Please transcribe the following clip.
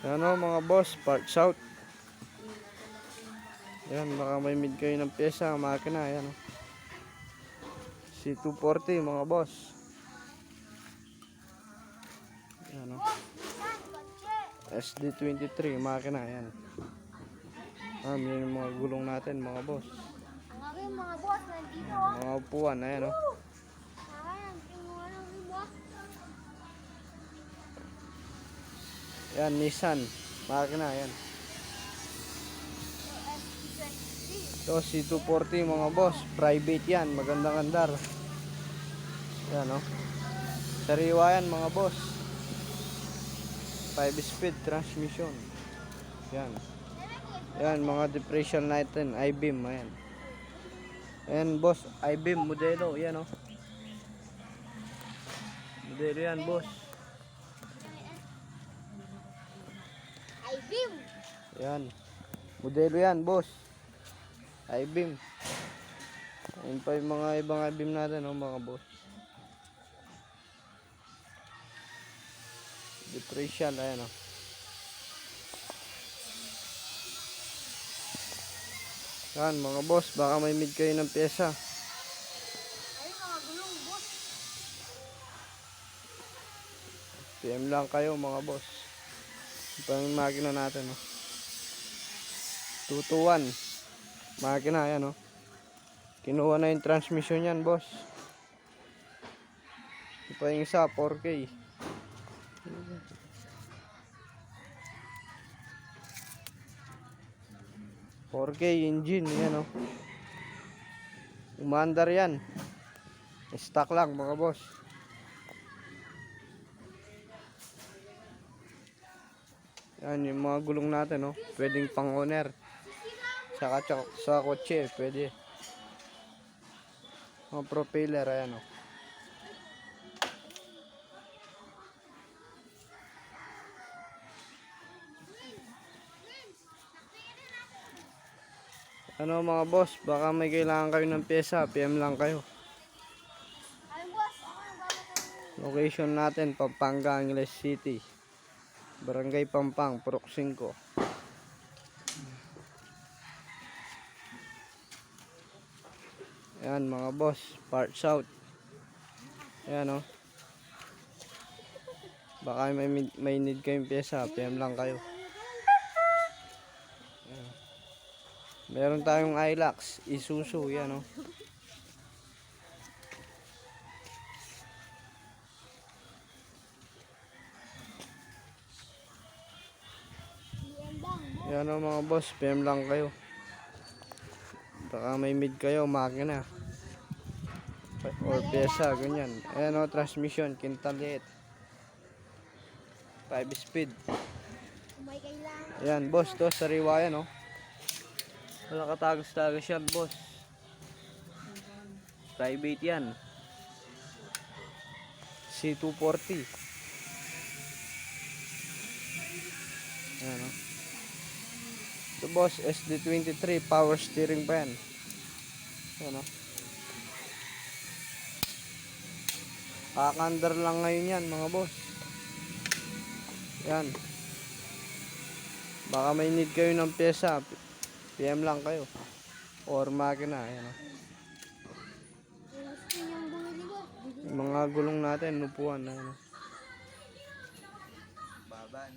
Ano mga boss, parts out. Yan, baka may mid kayo ng pyesa, makina, yan o. C240 mga boss. Yan o. SD23, makina, yan. Yan yung mga gulong natin mga boss. Mga boss, nandito. Mga upuan, ayan o. Yan, Nissan, makina, yan. Ito, C240 mga boss, private yan, magandang andar. Yan o. Sariwa yan mga boss. 5-speed transmission. Yan. Yan, mga differential natin, I-beam, ayan. Ayan boss, I-beam modelo, yan o. Modelo yan boss. I-beam. Yan. Modelo yan boss. I-beam. Ayan pa yung mga ibang I-beam natin o mga boss. Differential, ayan o. Yan mga boss, baka may mid kayo ng pyesa. Ayun mga gulong boss. PM lang kayo mga boss. Ito yung makina natin o. 221 makina, yan o. Kinuha na yung transmission yan boss. Ito yung isa 4K. Engine, yan o. Umandar yan. Stock lang mga boss. Yan yung mga gulong natin o. Pwedeng pang owner. Sa kotse pwede. Mga propeller, ayan o. Ano mga boss, baka may kailangan kayo ng pyesa, PM lang kayo. Ayun boss, ako yung babatan. Location natin, Pampanga, Angeles City. Barangay Pampang, Purok 5. Ayan mga boss, parts out. Ayan o. Baka may need kayong pyesa, PM lang kayo. Ayan. Meron tayong Hilux, Isuzu, yan o. Yan o mga boss, PM lang kayo. Baka may mid kayo, makina. Or pyesa, ganyan. Ayan o, transmission, kintalit. 5-speed. May kailangan. Ayan boss, to sariwa yan o. Wala katagas-tagas yan boss. Private yan. C240. Ayan o. Ito boss, SD23, power steering pa yan. Ayan o. Kakandar lang ngayon yan mga boss. Yan. Baka may need kayo ng pyesa, PM lang kayo. Or makina, ayan o. Gusto niyang bumili boss. Yung mga gulong natin, upuan, ayan o. Baba,